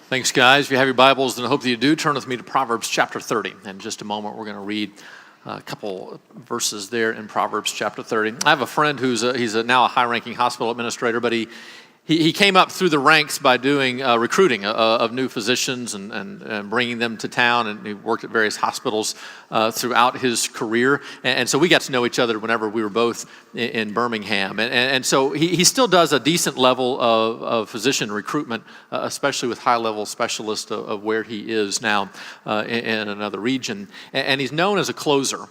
Thanks, guys. If you have your Bibles, then I hope that you do. Turn with me to Proverbs chapter 30. In just a moment, we're going to read a couple verses there in Proverbs chapter 30. I have a friend who's now a high-ranking hospital administrator, but he came up through the ranks by doing recruiting of new physicians and bringing them to town, and he worked at various hospitals throughout his career. And so we got to know each other whenever we were both in Birmingham. And so he still does a decent level of physician recruitment, especially with high-level specialists of where he is now in another region. And he's known as a closer.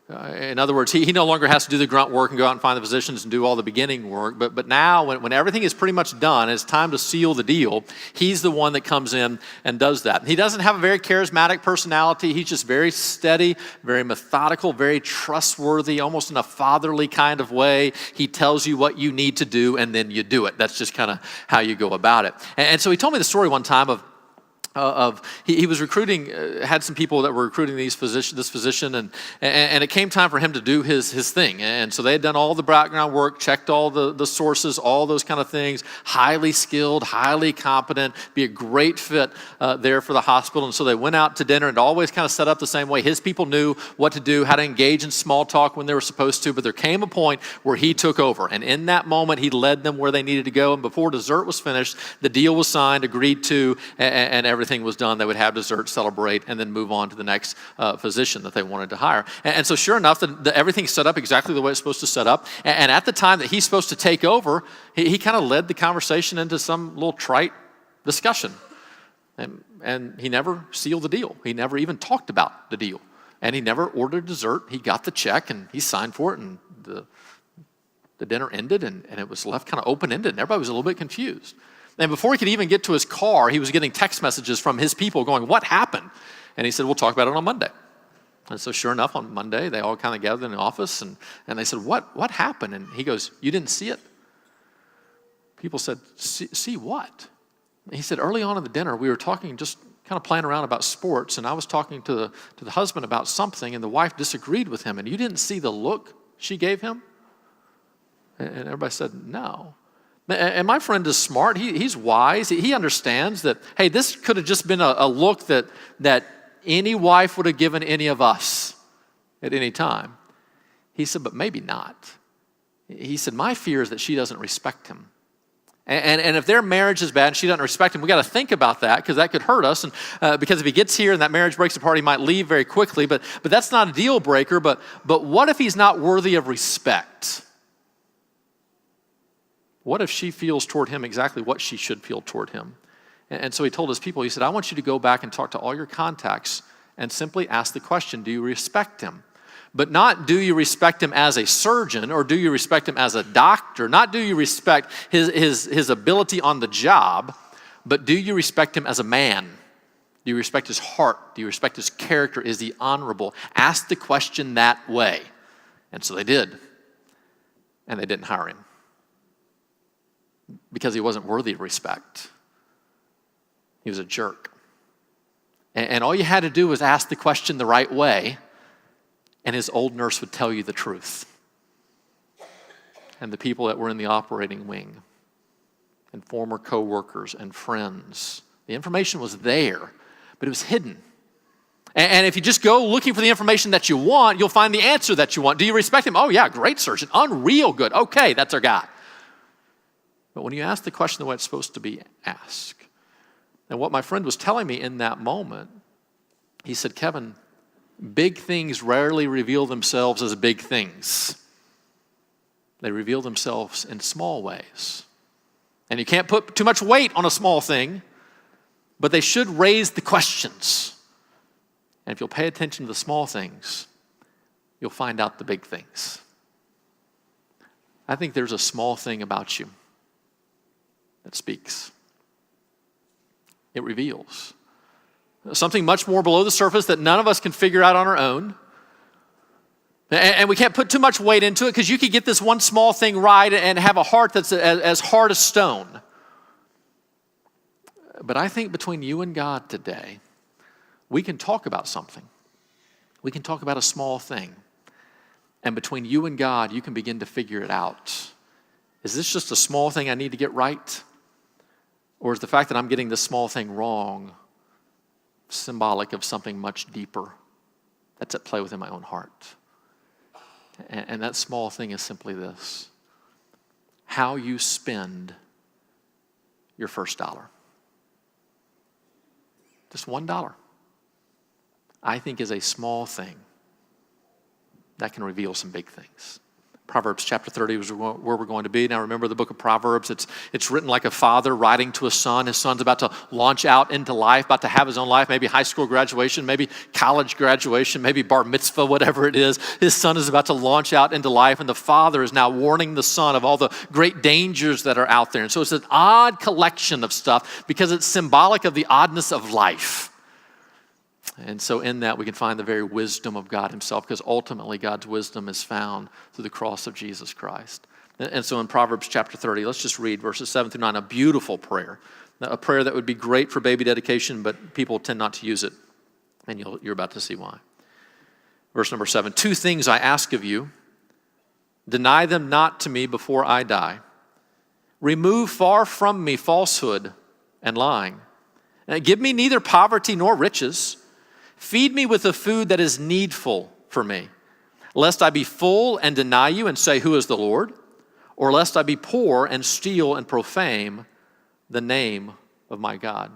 In other words, he no longer has to do the grunt work and go out and find the physicians and do all the beginning work. But now, when everything is pretty much done, it's time to seal the deal, he's the one that comes in and does that. He doesn't have a very charismatic personality. He's just very steady, very methodical, very trustworthy, almost in a fatherly kind of way. He tells you what you need to do, and then you do it. That's just kind of how you go about it. And so he told me the story one time of he was recruiting, had some people that were recruiting this physician, and it came time for him to do his thing. And so they had done all the background work, checked all the sources, all those kind of things, highly skilled, highly competent, be a great fit there for the hospital. And so they went out to dinner and always kind of set up the same way. His people knew what to do, how to engage in small talk when they were supposed to, but there came a point where he took over. And in that moment, he led them where they needed to go. And before dessert was finished, the deal was signed, agreed to, and everything was done. They would have dessert, celebrate, and then move on to the next physician that they wanted to hire. And so sure enough, everything's set up exactly the way it's supposed to set up. And at the time that he's supposed to take over, he kind of led the conversation into some little trite discussion. And he never sealed the deal. He never even talked about the deal. And he never ordered dessert. He got the check and he signed for it, and the dinner ended, and it was left kind of open-ended, and everybody was a little bit confused. And before he could even get to his car, he was getting text messages from his people going, "What happened?" And he said, "We'll talk about it on Monday." And so sure enough, on Monday, they all kind of gathered in the office, and they said, What happened? And he goes, "You didn't see it?" People said, See what? And he said, "Early on in the dinner, we were talking, just kind of playing around about sports, and I was talking to the husband about something, and the wife disagreed with him, and you didn't see the look she gave him?" And everybody said, "No." And my friend is smart. He's wise. He understands that, hey, this could have just been a look that any wife would have given any of us at any time. He said, but maybe not. He said, my fear is that she doesn't respect him. And if their marriage is bad and she doesn't respect him, we got to think about that, because that could hurt us. And because if he gets here and that marriage breaks apart, he might leave very quickly. But that's not a deal breaker. But what if he's not worthy of respect? What if she feels toward him exactly what she should feel toward him? And so he told his people, he said, I want you to go back and talk to all your contacts and simply ask the question, do you respect him? But not do you respect him as a surgeon, or do you respect him as a doctor? Not do you respect his ability on the job, but do you respect him as a man? Do you respect his heart? Do you respect his character? Is he honorable? Ask the question that way. And so they did. And they didn't hire him, because he wasn't worthy of respect. He was a jerk. And all you had to do was ask the question the right way, and his old nurse would tell you the truth. And the people that were in the operating wing, and former co-workers and friends, the information was there, but it was hidden. And if you just go looking for the information that you want, you'll find the answer that you want. Do you respect him? Oh yeah, great surgeon, unreal good. Okay, that's our guy. But when you ask the question the way it's supposed to be asked, and what my friend was telling me in that moment, he said, Kevin, big things rarely reveal themselves as big things. They reveal themselves in small ways. And you can't put too much weight on a small thing, but they should raise the questions. And if you'll pay attention to the small things, you'll find out the big things. I think there's a small thing about you that speaks. It reveals something much more below the surface that none of us can figure out on our own. And we can't put too much weight into it, because you could get this one small thing right and have a heart that's as hard as stone. But I think between you and God today, we can talk about something. We can talk about a small thing. And between you and God, you can begin to figure it out. Is this just a small thing I need to get right? Or is the fact that I'm getting this small thing wrong symbolic of something much deeper that's at play within my own heart? And that small thing is simply this: how you spend your first dollar. Just $1, I think, is a small thing that can reveal some big things. Proverbs chapter 30 is where we're going to be. Now remember the book of Proverbs, it's written like a father writing to a son. His son's about to launch out into life, about to have his own life, maybe high school graduation, maybe college graduation, maybe bar mitzvah, whatever it is. His son is about to launch out into life, and the father is now warning the son of all the great dangers that are out there. And so it's an odd collection of stuff because it's symbolic of the oddness of life. And so in that we can find the very wisdom of God himself, because ultimately God's wisdom is found through the cross of Jesus Christ. And so in Proverbs chapter 30, let's just read verses 7 through 9, a beautiful prayer. A prayer that would be great for baby dedication, but people tend not to use it. And you're about to see why. Verse number 7, 2 things I ask of you, deny them not to me before I die. Remove far from me falsehood and lying. Give me neither poverty nor riches. Feed me with the food that is needful for me, lest I be full and deny you and say, who is the Lord? Or lest I be poor and steal and profane the name of my God.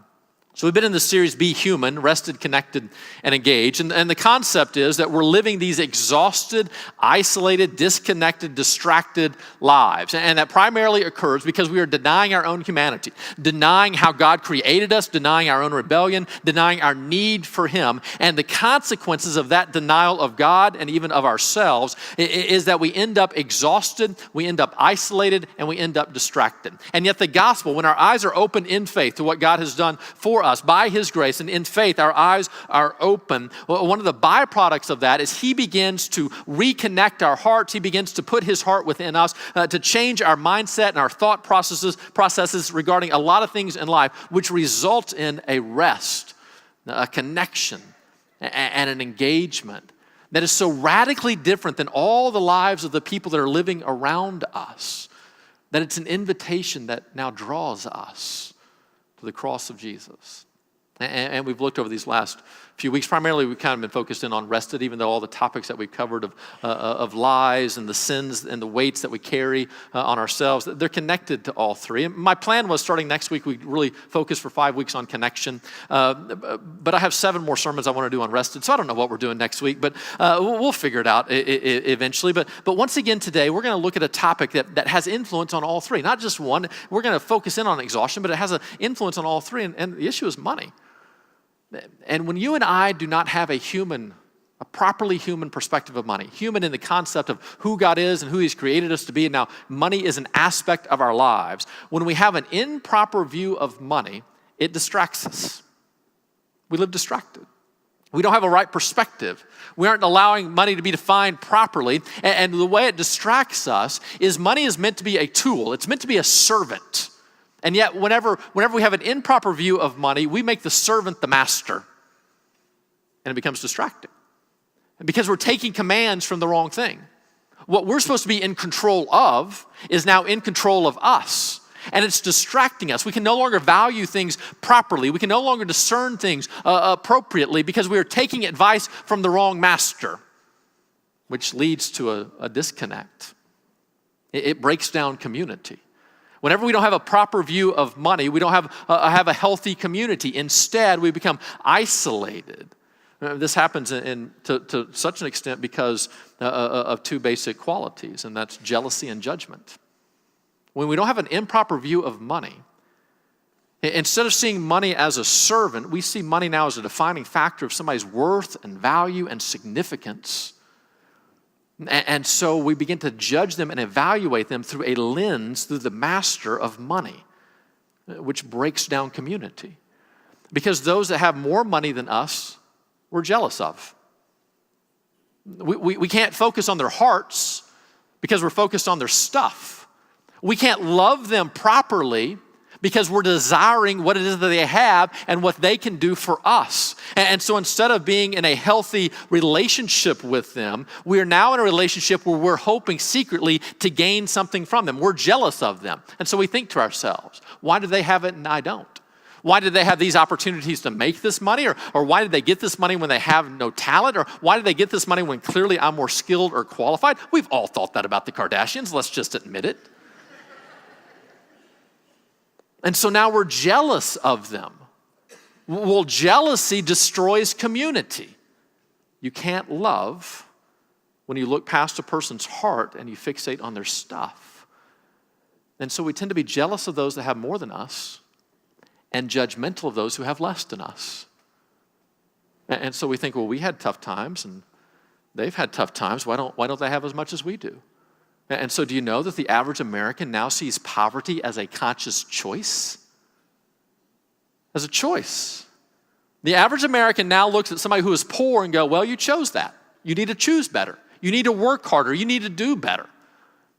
So we've been in the series, Be Human, Rested, Connected, and Engaged. And the concept is that we're living these exhausted, isolated, disconnected, distracted lives. And that primarily occurs because we are denying our own humanity, denying how God created us, denying our own rebellion, denying our need for him. And the consequences of that denial of God and even of ourselves is that we end up exhausted, we end up isolated, and we end up distracted. And yet the gospel, when our eyes are open in faith to what God has done for us by his grace, and in faith our eyes are open, one of the byproducts of that is he begins to reconnect our hearts. He begins to put his heart within us, to change our mindset and our thought processes regarding a lot of things in life, which result in a rest, a connection, and an engagement that is so radically different than all the lives of the people that are living around us, that it's an invitation that now draws us to the cross of Jesus. And we've looked over these last few weeks. Primarily, we've kind of been focused in on rested, even though all the topics that we've covered of lies and the sins and the weights that we carry on ourselves, they're connected to all three. And my plan was starting next week, we'd really focus for 5 weeks on connection. But I have 7 more sermons I want to do on rested, so I don't know what we're doing next week, but we'll figure it out eventually. But once again today, we're going to look at a topic that has influence on all three. Not just one. We're going to focus in on exhaustion, but it has an influence on all three, and the issue is money. And when you and I do not have a properly human perspective of money, human in the concept of who God is and who he's created us to be, and now money is an aspect of our lives, when we have an improper view of money, it distracts us. We live distracted. We don't have a right perspective. We aren't allowing money to be defined properly. And the way it distracts us is money is meant to be a tool. It's meant to be a servant. And yet, whenever we have an improper view of money, we make the servant the master. And it becomes distracting. And because we're taking commands from the wrong thing. What we're supposed to be in control of is now in control of us. And it's distracting us. We can no longer value things properly. We can no longer discern things appropriately because we are taking advice from the wrong master, which leads to a disconnect. It breaks down community. Whenever we don't have a proper view of money, we don't have a healthy community. Instead, we become isolated. This happens to such an extent because of 2 basic qualities, and that's jealousy and judgment. When we don't have an improper view of money, instead of seeing money as a servant, we see money now as a defining factor of somebody's worth and value and significance. And so we begin to judge them and evaluate them through a lens, through the master of money, which breaks down community. Because those that have more money than us, we're jealous of. We can't focus on their hearts because we're focused on their stuff. We can't love them properly because we're desiring what it is that they have and what they can do for us. And so instead of being in a healthy relationship with them, we are now in a relationship where we're hoping secretly to gain something from them. We're jealous of them. And so we think to ourselves, why do they have it and I don't? Why did they have these opportunities to make this money? Or why did they get this money when they have no talent? Or why did they get this money when clearly I'm more skilled or qualified? We've all thought that about the Kardashians. Let's just admit it. And so now we're jealous of them. Well, jealousy destroys community. You can't love when you look past a person's heart and you fixate on their stuff. And so we tend to be jealous of those that have more than us and judgmental of those who have less than us. And so we think, well, we had tough times and they've had tough times. Why don't they have as much as we do? And so do you know that the average American now sees poverty as a conscious choice? As a choice. The average American now looks at somebody who is poor and go, well, you chose that. You need to choose better. You need to work harder. You need to do better.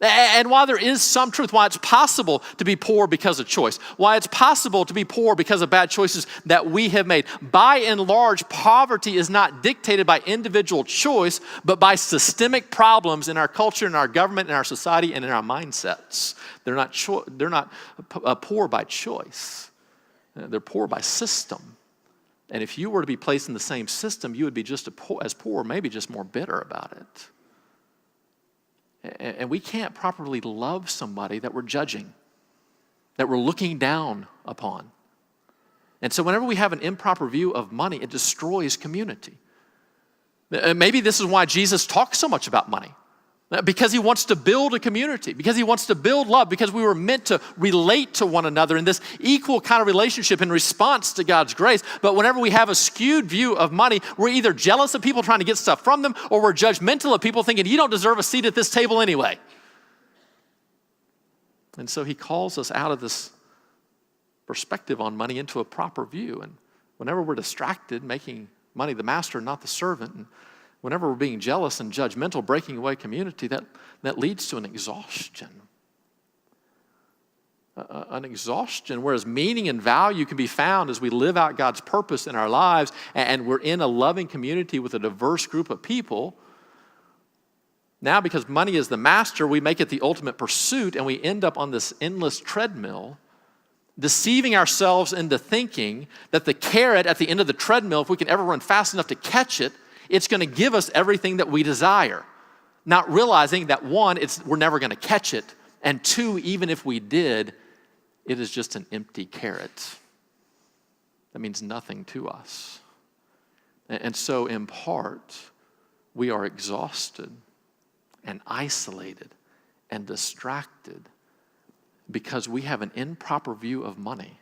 And while there is some truth, why it's possible to be poor because of choice, why it's possible to be poor because of bad choices that we have made, by and large, poverty is not dictated by individual choice, but by systemic problems in our culture, in our government, in our society, and in our mindsets. They're not poor by choice. They're poor by system. And if you were to be placed in the same system, you would be just as poor, maybe just more bitter about it. And we can't properly love somebody that we're judging, that we're looking down upon. And so whenever we have an improper view of money, it destroys community. Maybe this is why Jesus talks so much about money. Because he wants to build a community, because he wants to build love, because we were meant to relate to one another in this equal kind of relationship in response to God's grace. But whenever we have a skewed view of money, we're either jealous of people trying to get stuff from them, or we're judgmental of people thinking, you don't deserve a seat at this table anyway. And so he calls us out of this perspective on money into a proper view. And whenever we're distracted, making money the master, not the servant, and whenever we're being jealous and judgmental, breaking away community, that leads to an exhaustion. An exhaustion, whereas meaning and value can be found as we live out God's purpose in our lives and we're in a loving community with a diverse group of people. Now, because money is the master, we make it the ultimate pursuit and we end up on this endless treadmill, deceiving ourselves into thinking that the carrot at the end of the treadmill, if we can ever run fast enough to catch it, it's going to give us everything that we desire. Not realizing that one, we're never going to catch it. And two, even if we did, it is just an empty carrot. That means nothing to us. And so in part, we are exhausted and isolated and distracted because we have an improper view of money.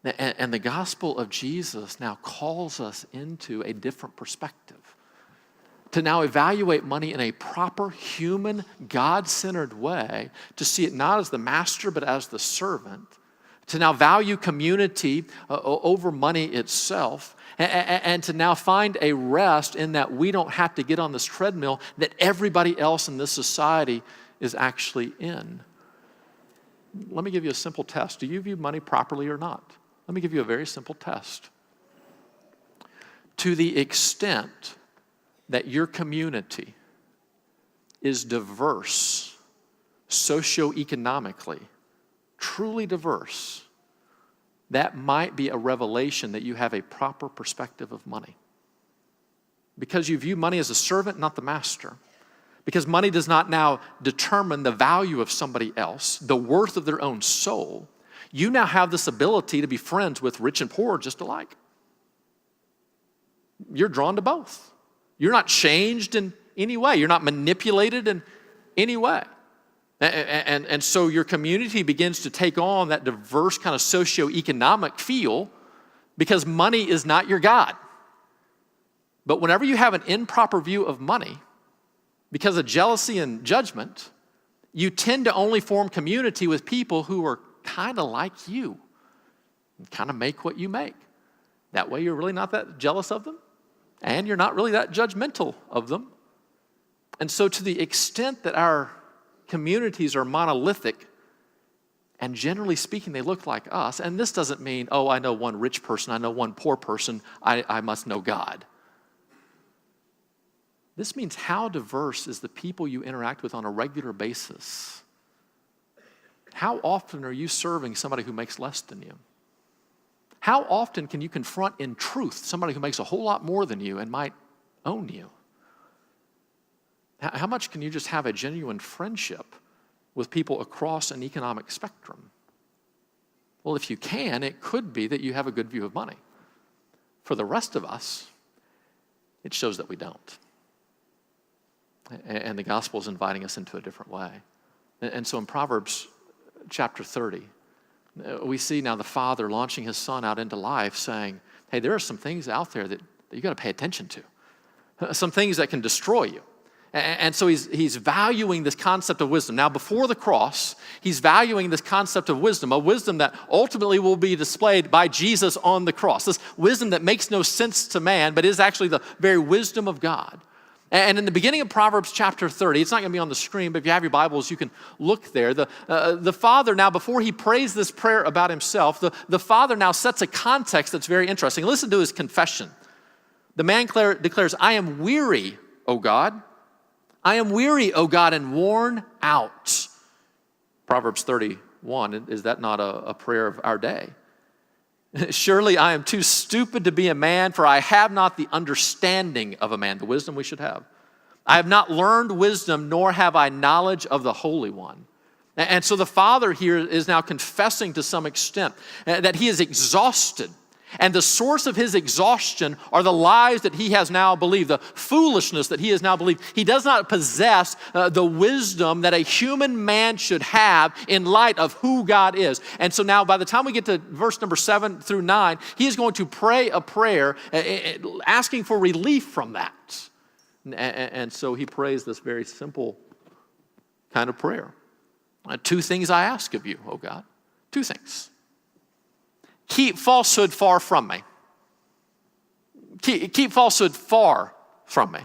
And the gospel of Jesus now calls us into a different perspective. To now evaluate money in a proper human, God-centered way, to see it not as the master but as the servant, to now value community over money itself, and to now find a rest in that we don't have to get on this treadmill that everybody else in this society is actually in. Let me give you a simple test. Do you view money properly or not? Let me give you a very simple test. To the extent that your community is diverse, socioeconomically, truly diverse, that might be a revelation that you have a proper perspective of money. Because you view money as a servant, not the master. Because money does not now determine the value of somebody else, the worth of their own soul. You now have this ability to be friends with rich and poor just alike. You're drawn to both. You're not changed in any way. You're not manipulated in any way. And so your community begins to take on that diverse kind of socioeconomic feel because money is not your God. But whenever you have an improper view of money, because of jealousy and judgment, you tend to only form community with people who are kind of like you and kind of make what you make. That way you're really not that jealous of them and you're not really that judgmental of them. And so to the extent that our communities are monolithic And generally speaking, they look like us. And this doesn't mean, oh, I know one rich person, I know one poor person, I must know God. This means how diverse is the people you interact with on a regular basis? How often are you serving somebody who makes less than you? How often can you confront in truth somebody who makes a whole lot more than you and might own you? How much can you just have a genuine friendship with people across an economic spectrum? Well, if you can, it could be that you have a good view of money. For the rest of us, it shows that we don't. And the gospel is inviting us into a different way. And so in Proverbs chapter 30, we see now the father launching his son out into life saying, hey, there are some things out there that you got to pay attention to. Some things that can destroy you. And so he's valuing this concept of wisdom. Now, before the cross, he's valuing this concept of wisdom, a wisdom that ultimately will be displayed by Jesus on the cross. This wisdom that makes no sense to man, but is actually the very wisdom of God. And in the beginning of Proverbs chapter 30, it's not going to be on the screen, but if you have your Bibles, you can look there. The father now, before he prays this prayer about himself, the father now sets a context that's very interesting. Listen to his confession. The man declares, I am weary, O God. I am weary, O God, and worn out. Proverbs 31, is that not a prayer of our day? Surely I am too stupid to be a man, for I have not the understanding of a man, the wisdom we should have. I have not learned wisdom, nor have I knowledge of the Holy One. And so the father here is now confessing to some extent that he is exhausted. And the source of his exhaustion are the lies that he has now believed, the foolishness that he has now believed. He does not possess the wisdom that a human man should have in light of who God is. And so now by the time we get to verse number 7 through 9, he is going to pray a prayer asking for relief from that. And so he prays this very simple kind of prayer. Two things I ask of you, O God. Two things. Keep falsehood far from me. Keep falsehood far from me.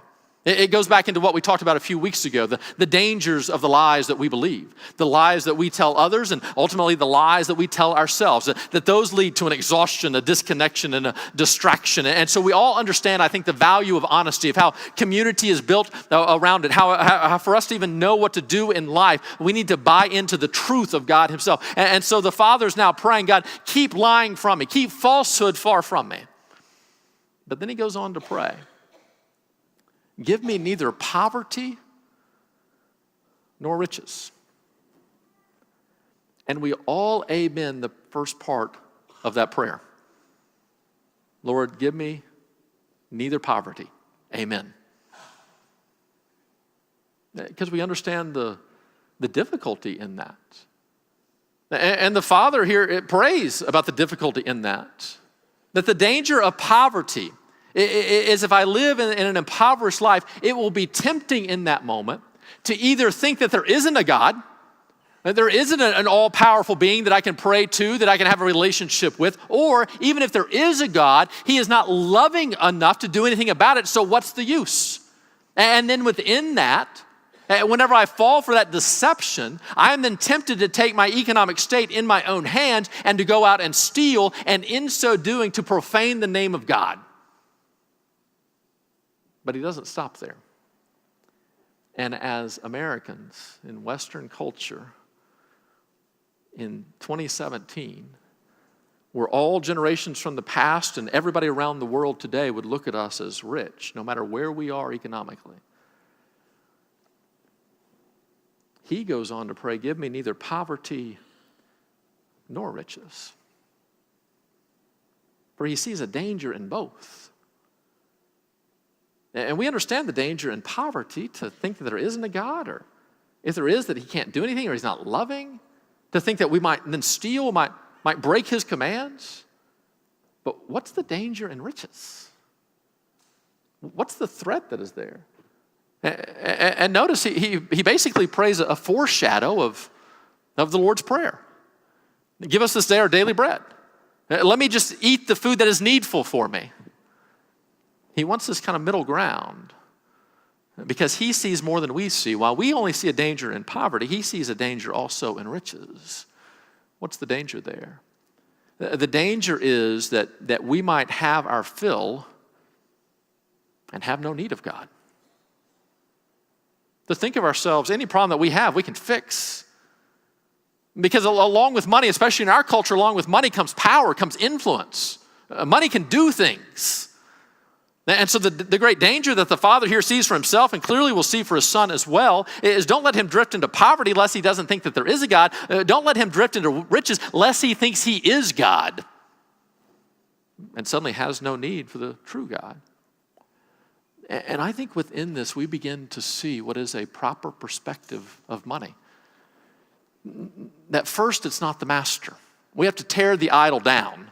It goes back into what we talked about a few weeks ago, the dangers of the lies that we believe, the lies that we tell others, and ultimately the lies that we tell ourselves, that those lead to an exhaustion, a disconnection, and a distraction. And so we all understand, I think, the value of honesty, of how community is built around it, how for us to even know what to do in life, we need to buy into the truth of God himself. And so the Father's now praying, God, keep lying from me, keep falsehood far from me. But then he goes on to pray. Give me neither poverty nor riches. And we all amen the first part of that prayer. Lord, give me neither poverty. Amen. Because we understand the difficulty in that. And the Father here prays about the difficulty in that. That the danger of poverty is if I live in an impoverished life, it will be tempting in that moment to either think that there isn't a God, that there isn't an all-powerful being that I can pray to, that I can have a relationship with, or even if there is a God, he is not loving enough to do anything about it, so what's the use? And then within that, whenever I fall for that deception, I am then tempted to take my economic state in my own hands and to go out and steal, and in so doing to profane the name of God. But he doesn't stop there. And as Americans in Western culture in 2017, where all generations from the past and everybody around the world today would look at us as rich, no matter where we are economically, he goes on to pray, give me neither poverty nor riches. For he sees a danger in both. And we understand the danger in poverty, to think that there isn't a God, or if there is, that he can't do anything, or he's not loving, to think that we might then steal, might break his commands. But what's the danger in riches? What's the threat that is there? And notice he basically prays a foreshadow of the Lord's Prayer. Give us this day our daily bread. Let me just eat the food that is needful for me. He wants this kind of middle ground because he sees more than we see. While we only see a danger in poverty, he sees a danger also in riches. What's the danger there? The danger is that we might have our fill and have no need of God. To think of ourselves, any problem that we have, we can fix. Because along with money, especially in our culture, along with money comes power, comes influence. Money can do things. And so the great danger that the father here sees for himself and clearly will see for his son as well is don't let him drift into poverty lest he doesn't think that there is a God. Don't let him drift into riches lest he thinks he is God and suddenly has no need for the true God. And I think within this we begin to see what is a proper perspective of money. That first, it's not the master. We have to tear the idol down.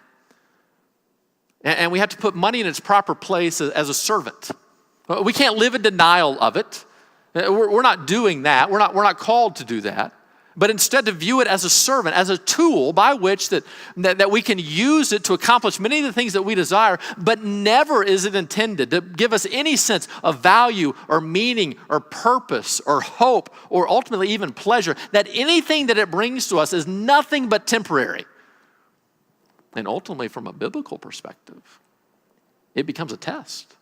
And we have to put money in its proper place as a servant. We can't live in denial of it. We're not doing that. We're not called to do that. But instead to view it as a servant, as a tool by which that we can use it to accomplish many of the things that we desire, but never is it intended to give us any sense of value or meaning or purpose or hope or ultimately even pleasure, that anything that it brings to us is nothing but temporary. And ultimately, from a biblical perspective, it becomes a test.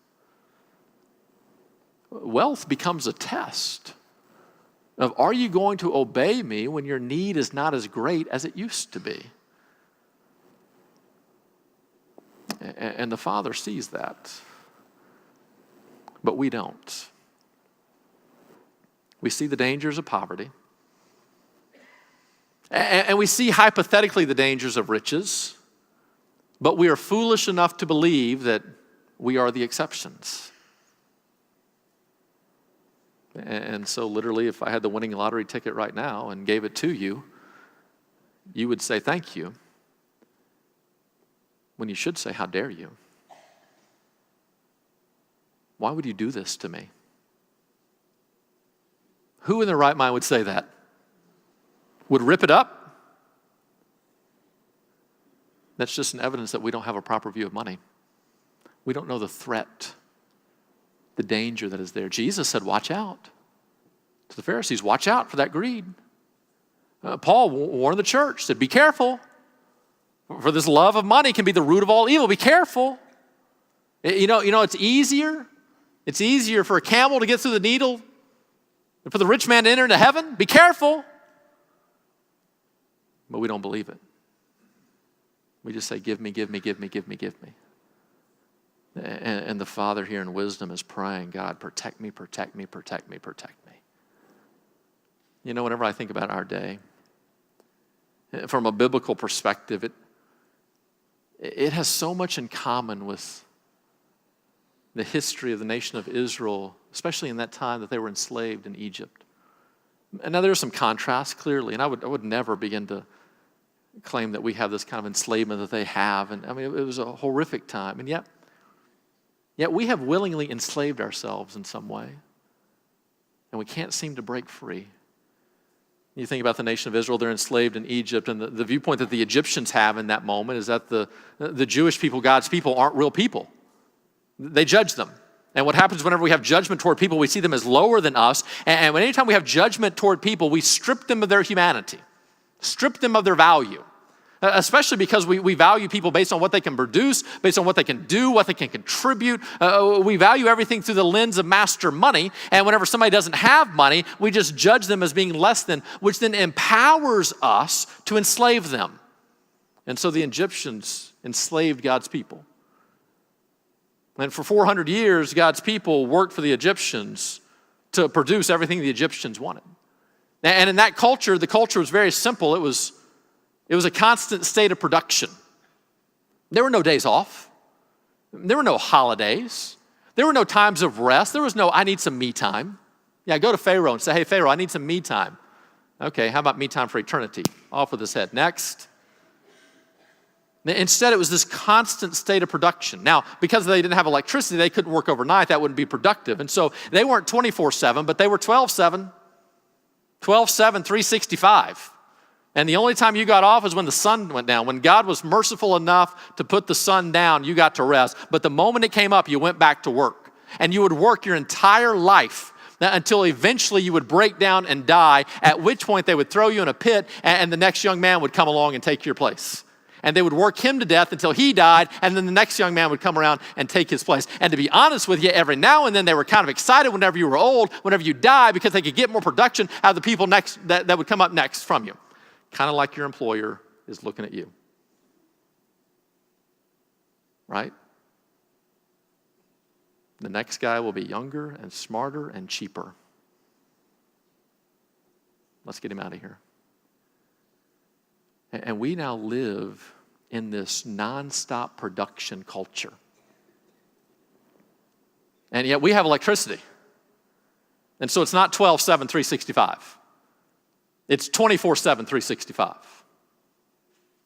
Wealth becomes a test of, are you going to obey me when your need is not as great as it used to be? And the Father sees that, but we don't. We see the dangers of poverty, and we see hypothetically the dangers of riches, but we are foolish enough to believe that we are the exceptions. And so literally, if I had the winning lottery ticket right now and gave it to you, you would say thank you, when you should say, how dare you? Why would you do this to me? Who in their right mind would say that? Would rip it up? That's just an evidence that we don't have a proper view of money. We don't know the threat, the danger that is there. Jesus said, watch out. To the Pharisees, watch out for that greed. Paul warned the church, said, be careful. For this love of money can be the root of all evil. Be careful. You know, it's easier. It's easier for a camel to get through the needle than for the rich man to enter into heaven. Be careful. But we don't believe it. We just say, give me, give me, give me, give me, give me. And the Father here in wisdom is praying, God, protect me, protect me, protect me, protect me. You know, whenever I think about our day, from a biblical perspective, it has so much in common with the history of the nation of Israel, especially in that time that they were enslaved in Egypt. And now there's some contrast, clearly, and I would never begin to claim that we have this kind of enslavement that they have. And I mean, it was a horrific time. And yet we have willingly enslaved ourselves in some way. And we can't seem to break free. You think about the nation of Israel, they're enslaved in Egypt, and the viewpoint that the Egyptians have in that moment is that the Jewish people, God's people, aren't real people. They judge them. And what happens whenever we have judgment toward people, we see them as lower than us. And anytime we have judgment toward people, we strip them of their humanity. Strip them of their value, especially because we value people based on what they can produce, based on what they can do, what they can contribute. We value everything through the lens of master money, and whenever somebody doesn't have money, we just judge them as being less than, which then empowers us to enslave them. And so the Egyptians enslaved God's people. And for 400 years, God's people worked for the Egyptians to produce everything the Egyptians wanted. And in that culture, the culture was very simple. It was a constant state of production. There were no days off. There were no holidays. There were no times of rest. There was no, I need some me time. Yeah, go to Pharaoh and say, hey, Pharaoh, I need some me time. Okay, how about me time for eternity? Off with his head. Next. Instead, it was this constant state of production. Now, because they didn't have electricity, they couldn't work overnight. That wouldn't be productive. And so they weren't 24/7, but they were 12/7. 12/7, 365. And the only time you got off is when the sun went down. When God was merciful enough to put the sun down, you got to rest. But the moment it came up, you went back to work. And you would work your entire life until eventually you would break down and die, at which point they would throw you in a pit and the next young man would come along and take your place. And they would work him to death until he died, and then the next young man would come around and take his place. And to be honest with you, every now and then they were kind of excited whenever you were old, whenever you die, because they could get more production out of the people next that would come up next from you. Kind of like your employer is looking at you. Right? The next guy will be younger and smarter and cheaper. Let's get him out of here. And we now live in this nonstop production culture. And yet we have electricity. And so it's not 12/7, 365. It's 24/7, 365.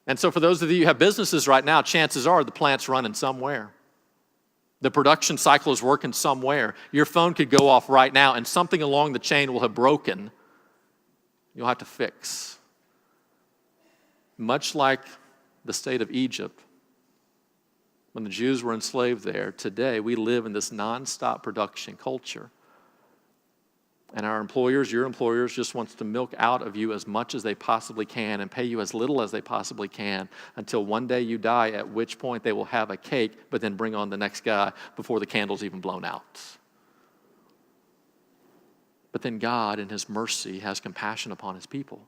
And so for those of you who have businesses right now, chances are the plant's running somewhere. The production cycle is working somewhere. Your phone could go off right now and something along the chain will have broken. You'll have to fix. Much like the state of Egypt, when the Jews were enslaved there, today we live in this nonstop production culture. And our employers, your employers, just wants to milk out of you as much as they possibly can and pay you as little as they possibly can until one day you die, at which point they will have a cake, but then bring on the next guy before the candle's even blown out. But then God, in his mercy, has compassion upon his people.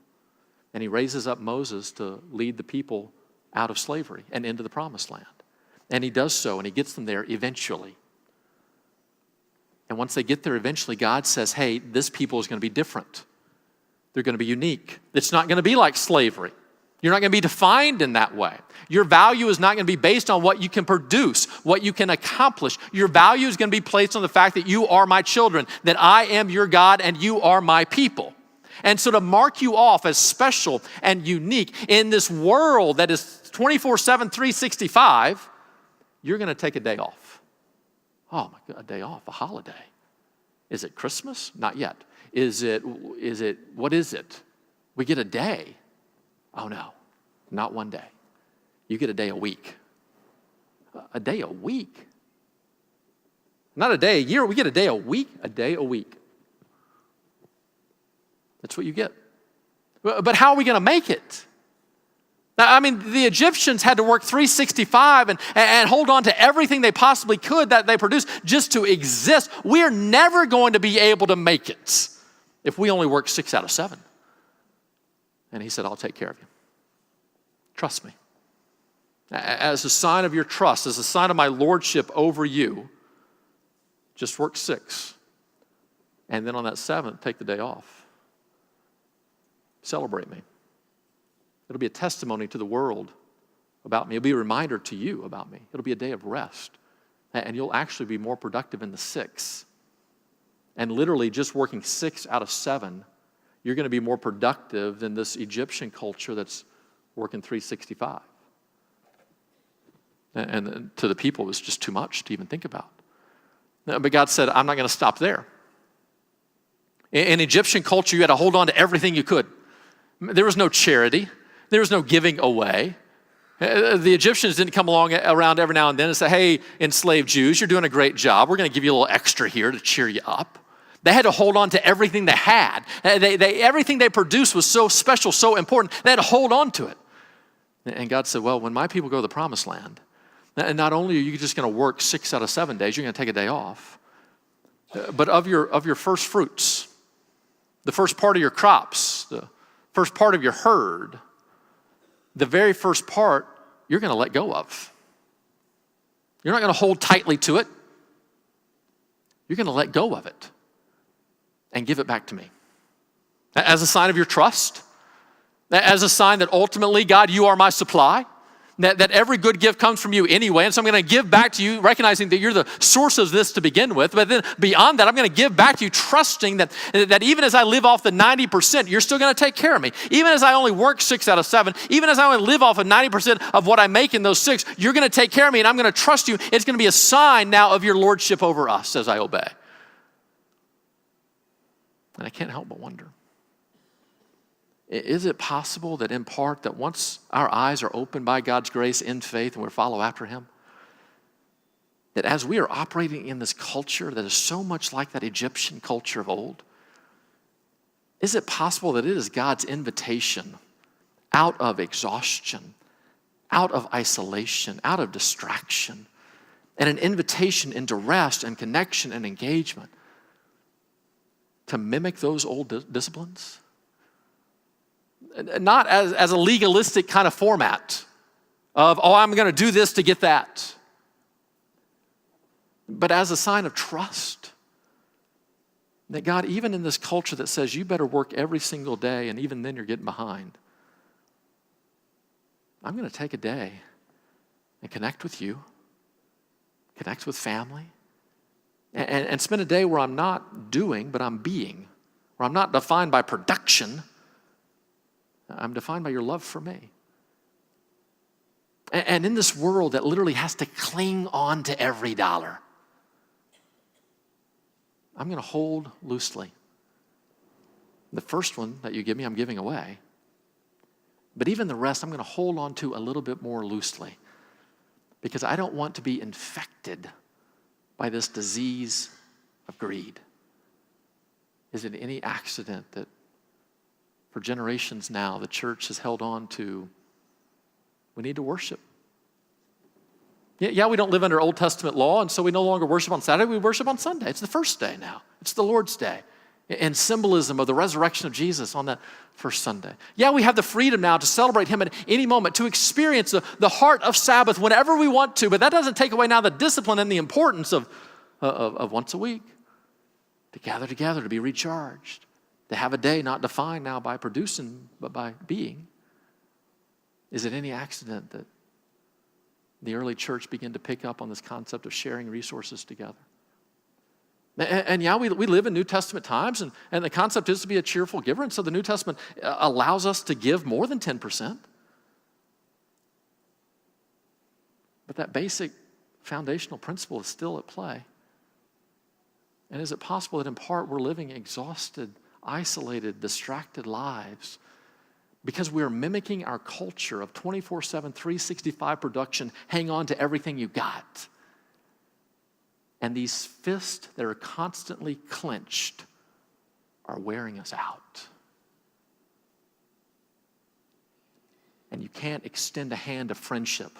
And he raises up Moses to lead the people out of slavery and into the promised land. And he does so, and he gets them there eventually. And once they get there eventually, God says, hey, this people is going to be different. They're going to be unique. It's not going to be like slavery. You're not going to be defined in that way. Your value is not going to be based on what you can produce, what you can accomplish. Your value is going to be placed on the fact that you are my children, that I am your God and you are my people. And so to mark you off as special and unique in this world that is 24/7, 365, you're going to take a day off. Oh my God, a day off, a holiday. Is it Christmas? Not yet. What is it? We get a day. Oh no, not one day. You get a day a week. A day a week? Not a day a year, we get a day a week? A day a week. That's what you get. But how are we going to make it? Now, I mean, the Egyptians had to work 365 and hold on to everything they possibly could that they produced just to exist. We are never going to be able to make it if we only work 6 out of 7. And he said, I'll take care of you. Trust me. As a sign of your trust, as a sign of my lordship over you, just work 6. And then on that 7th, take the day off. Celebrate me. It'll be a testimony to the world about me. It'll be a reminder to you about me. It'll be a day of rest. And you'll actually be more productive in the 6. And literally just working 6 out of 7, you're going to be more productive than this Egyptian culture that's working 365. And to the people, it was just too much to even think about. But God said, I'm not going to stop there. In Egyptian culture, you had to hold on to everything you could. There was no charity. There was no giving away. The Egyptians didn't come around every now and then and say, hey, enslaved Jews, you're doing a great job. We're going to give you a little extra here to cheer you up. They had to hold on to everything they had. Everything they produced was so special, so important. They had to hold on to it. And God said, well, when my people go to the promised land, and not only are you just going to work 6 out of 7 days, you're going to take a day off, but of your first fruits, the first part of your crops, the first part of your herd, the very first part, you're going to let go of. You're not going to hold tightly to it. You're going to let go of it and give it back to me. As a sign of your trust, as a sign that ultimately, God, you are my supply, that every good gift comes from you anyway, and so I'm going to give back to you, recognizing that you're the source of this to begin with, but then beyond that, I'm going to give back to you, trusting that even as I live off the 90%, you're still going to take care of me. Even as I only work 6 out of 7, even as I only live off of 90% of what I make in those 6, you're going to take care of me, and I'm going to trust you. It's going to be a sign now of your lordship over us as I obey. And I can't help but wonder, is it possible that in part that once our eyes are opened by God's grace in faith and we follow after him, that as we are operating in this culture that is so much like that Egyptian culture of old, is it possible that it is God's invitation out of exhaustion, out of isolation, out of distraction, and an invitation into rest and connection and engagement to mimic those old disciplines? Not as a legalistic kind of format of, I'm going to do this to get that, but as a sign of trust. That God, even in this culture that says you better work every single day and even then you're getting behind, I'm going to take a day and connect with you, connect with family, and spend a day where I'm not doing, but I'm being, where I'm not defined by production, I'm defined by your love for me. And in this world that literally has to cling on to every dollar, I'm going to hold loosely. The first one that you give me, I'm giving away. But even the rest, I'm going to hold on to a little bit more loosely because I don't want to be infected by this disease of greed. Is it any accident that for generations now the church has held on to, we need to worship? Yeah, we don't live under Old Testament law, and so we no longer worship on Saturday, we worship on Sunday. It's the first day now. It's the Lord's Day. And symbolism of the resurrection of Jesus on that first Sunday. Yeah, we have the freedom now to celebrate him at any moment, to experience the heart of Sabbath whenever we want to, but that doesn't take away now the discipline and the importance of once a week, to gather together, to be recharged, to have a day not defined now by producing, but by being. Is it any accident that the early church began to pick up on this concept of sharing resources together? And yeah, we live in New Testament times, and the concept is to be a cheerful giver, and so the New Testament allows us to give more than 10%. But that basic foundational principle is still at play. And is it possible that in part we're living exhausted, isolated, distracted lives because we're mimicking our culture of 24/7, 365 production, hang on to everything you got? And these fists that are constantly clenched are wearing us out. And you can't extend a hand of friendship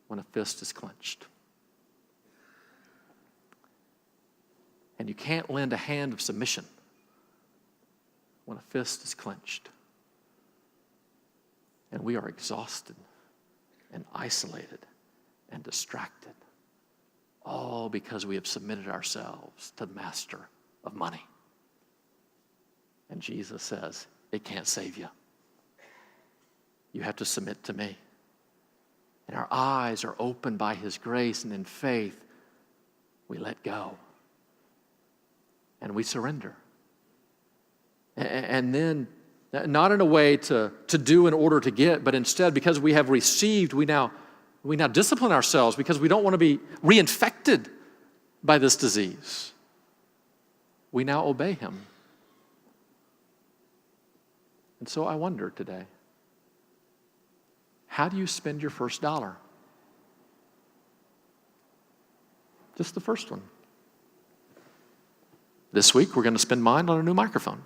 when a fist is clenched. And you can't lend a hand of submission when a fist is clenched. And we are exhausted and isolated and distracted. All because we have submitted ourselves to the master of money. And Jesus says, it can't save you. You have to submit to me. And our eyes are opened by his grace, and in faith, we let go. And we surrender. And then, not in a way to do in order to get, but instead, because we have received, we now discipline ourselves because we don't want to be reinfected by this disease. We now obey him. And so I wonder today, how do you spend your first dollar? Just the first one. This week, we're going to spend mine on a new microphone.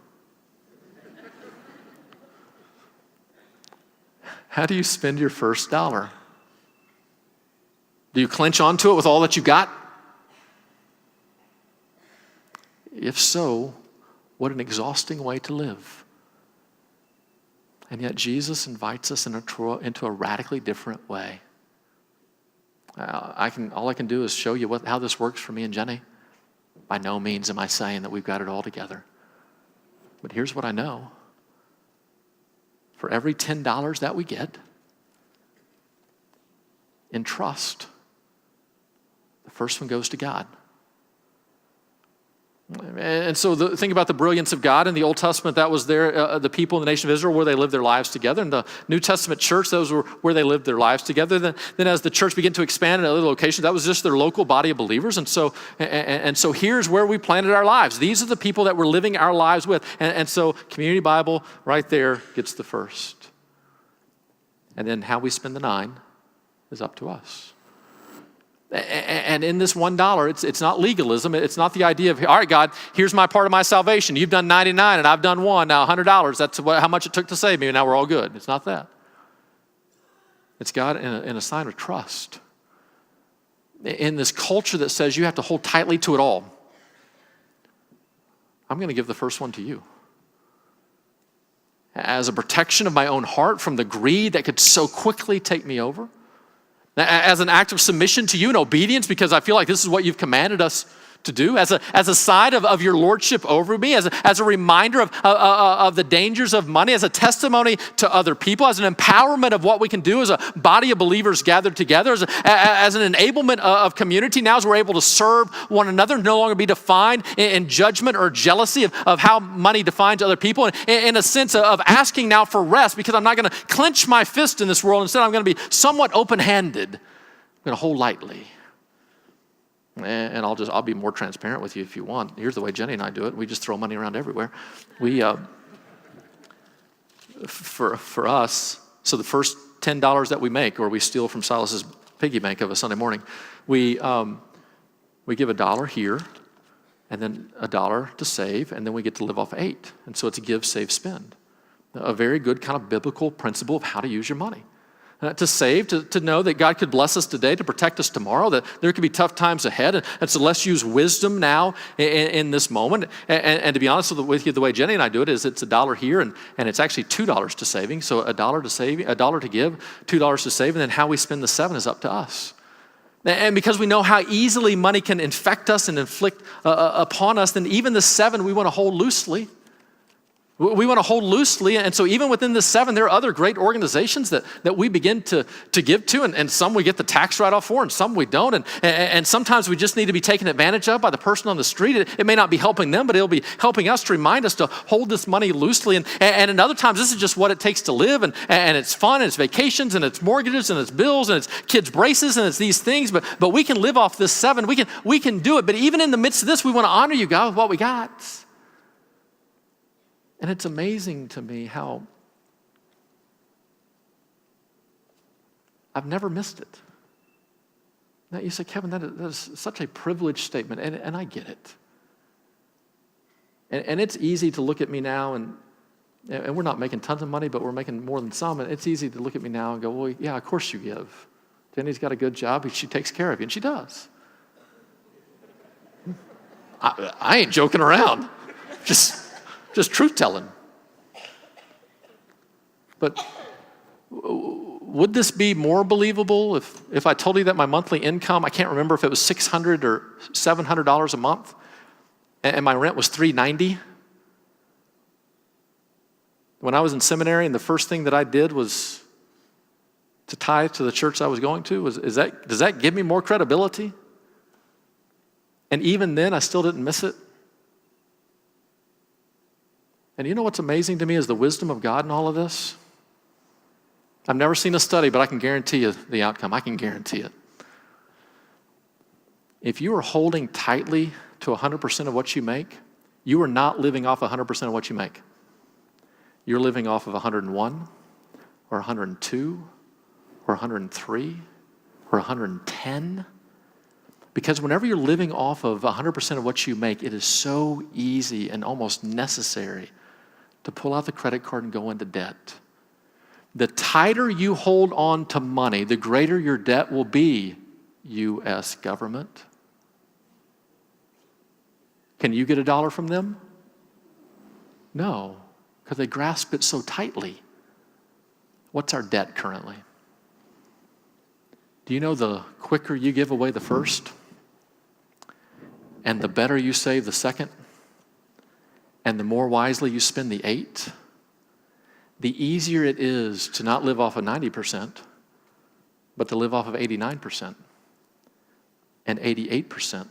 How do you spend your first dollar? Do you clench onto it with all that you got? If so, what an exhausting way to live. And yet Jesus invites us into a radically different way. All I can do is show you how this works for me and Jenny. By no means am I saying that we've got it all together. But here's what I know. For every $10 that we get, in trust, the first one goes to God. And so think about the brilliance of God. In the Old Testament, that was the people in the nation of Israel where they lived their lives together. In the New Testament church, those were where they lived their lives together. Then as the church began to expand in other locations, that was just their local body of believers. And so here's where we planted our lives. These are the people that we're living our lives with. And so Community Bible right there gets the first. And then how we spend the 9 is up to us. And in this $1, it's not legalism. It's not the idea of, all right, God, here's my part of my salvation. You've done 99 and I've done 1. Now $100, that's how much it took to save me, and now we're all good. It's not that. It's God in a sign of trust. In this culture that says you have to hold tightly to it all, I'm going to give the first one to you. As a protection of my own heart from the greed that could so quickly take me over. As an act of submission to you and obedience, because I feel like this is what you've commanded us to do, as a sign of your lordship over me, as a reminder of the dangers of money, as a testimony to other people, as an empowerment of what we can do as a body of believers gathered together, as an enablement of community. Now as we're able to serve one another, no longer be defined in judgment or jealousy of how money defines other people, in a sense of asking now for rest, because I'm not going to clench my fist in this world. Instead, I'm going to be somewhat open-handed. I'm going to hold lightly. And I'll be more transparent with you if you want. Here's the way Jenny and I do it. We just throw money around everywhere. We, for us, so the first $10 that we make, or we steal from Silas's piggy bank of a Sunday morning, we give $1 here, and then $1 to save, and then we get to live off 8. And so it's a give, save, spend. A very good kind of biblical principle of how to use your money. To save, to know that God could bless us today, to protect us tomorrow, that there could be tough times ahead. And so let's use wisdom now in this moment. And to be honest with you, the way Jenny and I do it is it's $1 here, and it's actually $2 to saving. So $1 to save, $1 to give, $2 to save, and then how we spend the 7 is up to us. And because we know how easily money can infect us and inflict upon us, then even the 7 we want to hold loosely. We want to hold loosely, and so even within the 7, there are other great organizations that we begin to give to, and some we get the tax write-off for, and some we don't, and sometimes we just need to be taken advantage of by the person on the street. It may not be helping them, but it'll be helping us to remind us to hold this money loosely, and in other times, this is just what it takes to live, and it's fun, and it's vacations, and it's mortgages, and it's bills, and it's kids' braces, and it's these things, but we can live off this 7. We can do it, but even in the midst of this, we want to honor you, God, with what we got. And it's amazing to me how I've never missed it. Now you say, Kevin, that is such a privileged statement, and I get it. And it's easy to look at me now, and we're not making tons of money, but we're making more than some, and it's easy to look at me now and go, well, yeah, of course you give. Jenny's got a good job, she takes care of you, and she does. I ain't joking around. Just truth-telling. But would this be more believable if I told you that my monthly income, I can't remember if it was $600 or $700 a month, and my rent was $390? When I was in seminary, and the first thing that I did was to tithe to the church I was going to, does that give me more credibility? And even then, I still didn't miss it. And you know what's amazing to me is the wisdom of God in all of this? I've never seen a study, but I can guarantee you the outcome. I can guarantee it. If you are holding tightly to 100% of what you make, you are not living off 100% of what you make. You're living off of 101 or 102 or 103 or 110. Because whenever you're living off of 100% of what you make, it is so easy and almost necessary to pull out the credit card and go into debt. The tighter you hold on to money, the greater your debt will be, U.S. government. Can you get $1 from them? No, because they grasp it so tightly. What's our debt currently? Do you know the quicker you give away the first, and the better you save the second, and the more wisely you spend the 8, the easier it is to not live off of 90%, but to live off of 89%, and 88%,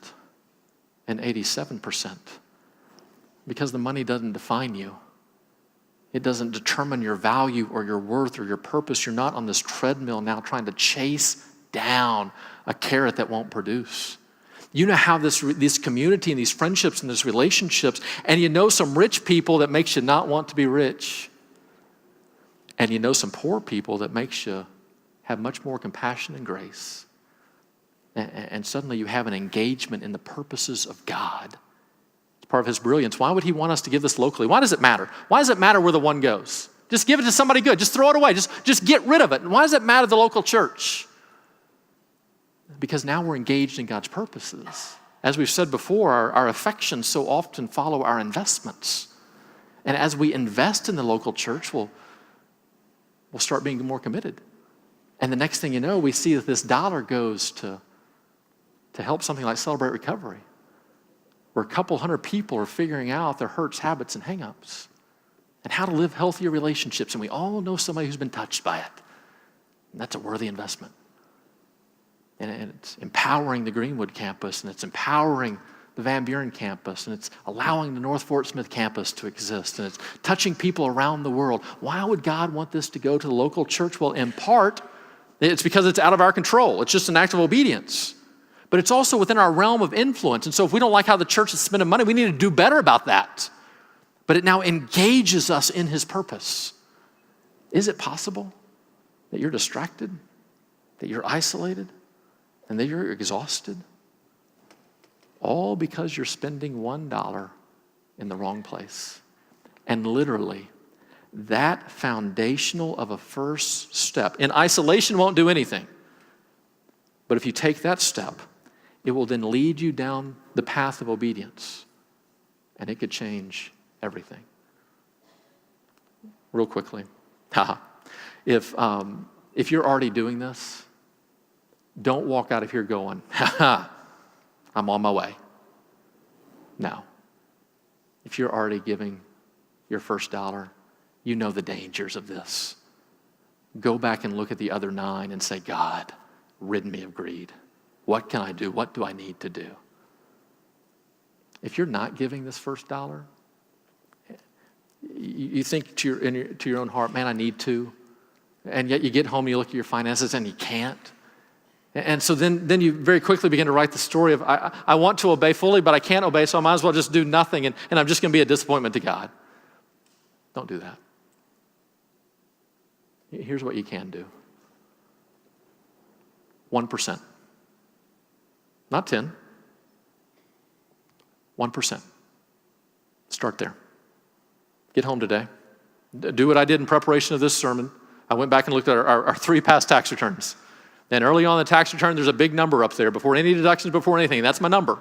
and 87%. Because the money doesn't define you. It doesn't determine your value or your worth or your purpose. You're not on this treadmill now trying to chase down a carrot that won't produce. You know how this community and these friendships and these relationships, and you know some rich people that makes you not want to be rich. And you know some poor people that makes you have much more compassion and grace. And suddenly you have an engagement in the purposes of God. It's part of his brilliance. Why would he want us to give this locally? Why does it matter? Why does it matter where the one goes? Just give it to somebody good. Just throw it away. Just get rid of it. And why does it matter to the local church? Because now we're engaged in God's purposes. As we've said before, our affections so often follow our investments. And as we invest in the local church, we'll start being more committed. And the next thing you know, we see that this dollar goes to help something like Celebrate Recovery, where a couple hundred people are figuring out their hurts, habits, and hang-ups, and how to live healthier relationships. And we all know somebody who's been touched by it. And that's a worthy investment. And it's empowering the Greenwood campus, and it's empowering the Van Buren campus, and it's allowing the North Fort Smith campus to exist, and it's touching people around the world. Why would God want this to go to the local church? Well, in part, it's because it's out of our control. It's just an act of obedience. But it's also within our realm of influence. And so if we don't like how the church is spending money, we need to do better about that. But it now engages us in his purpose. Is it possible that you're distracted, that you're isolated, and that you're exhausted? All because you're spending $1 in the wrong place. And literally, that foundational of a first step. In isolation won't do anything. But if you take that step, it will then lead you down the path of obedience. And it could change everything. Real quickly. If you're already doing this, don't walk out of here going, I'm on my way. No. If you're already giving your first dollar, you know the dangers of this. Go back and look at the other 9 and say, God, rid me of greed. What can I do? What do I need to do? If you're not giving this first dollar, you think to your own heart, man, I need to. And yet you get home, you look at your finances, and you can't. And so then you very quickly begin to write the story of, I want to obey fully, but I can't obey, so I might as well just do nothing, and I'm just going to be a disappointment to God. Don't do that. Here's what you can do. 1%. Not 10. 1%. Start there. Get home today. Do what I did in preparation of this sermon. I went back and looked at our 3 past tax returns. And early on in the tax return, there's a big number up there before any deductions, before anything. That's my number.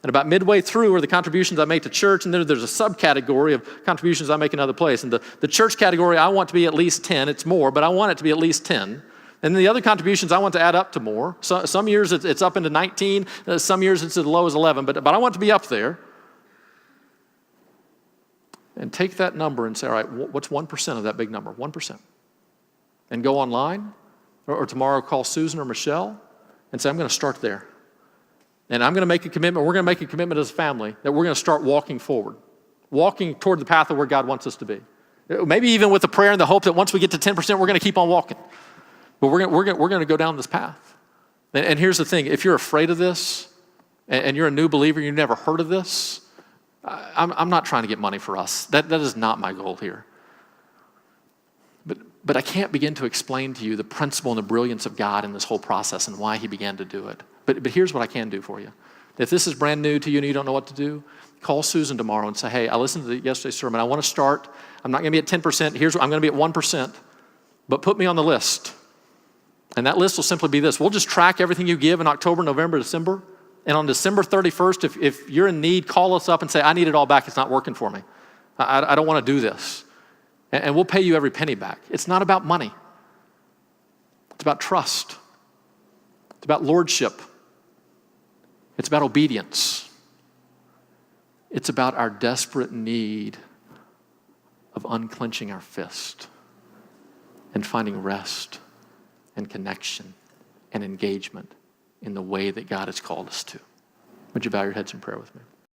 And about midway through are the contributions I make to church, and then there's a subcategory of contributions I make in other places. And the church category, I want to be at least 10. It's more, but I want it to be at least 10. And the other contributions, I want to add up to more. So, some years it's up into 19. Some years it's as low as 11. But I want it to be up there. And take that number and say, all right, what's 1% of that big number? 1%. And go online, or tomorrow call Susan or Michelle and say, I'm going to start there. And I'm going to make a commitment. We're going to make a commitment as a family that we're going to start walking forward, walking toward the path of where God wants us to be. Maybe even with the prayer and the hope that once we get to 10%, we're going to keep on walking. But we're going to go down this path. And here's the thing. If you're afraid of this and you're a new believer, you've never heard of this, I'm not trying to get money for us. That is not my goal here. But I can't begin to explain to you the principle and the brilliance of God in this whole process and why he began to do it. But here's what I can do for you. If this is brand new to you and you don't know what to do, call Susan tomorrow and say, hey, I listened to yesterday's sermon. I want to start. I'm not going to be at 10%. Here's what I'm going to be at 1%. But put me on the list. And that list will simply be this. We'll just track everything you give in October, November, December. And on December 31st, if you're in need, call us up and say, I need it all back. It's not working for me. I don't want to do this. And we'll pay you every penny back. It's not about money. It's about trust. It's about lordship. It's about obedience. It's about our desperate need of unclenching our fist and finding rest and connection and engagement in the way that God has called us to. Would you bow your heads in prayer with me?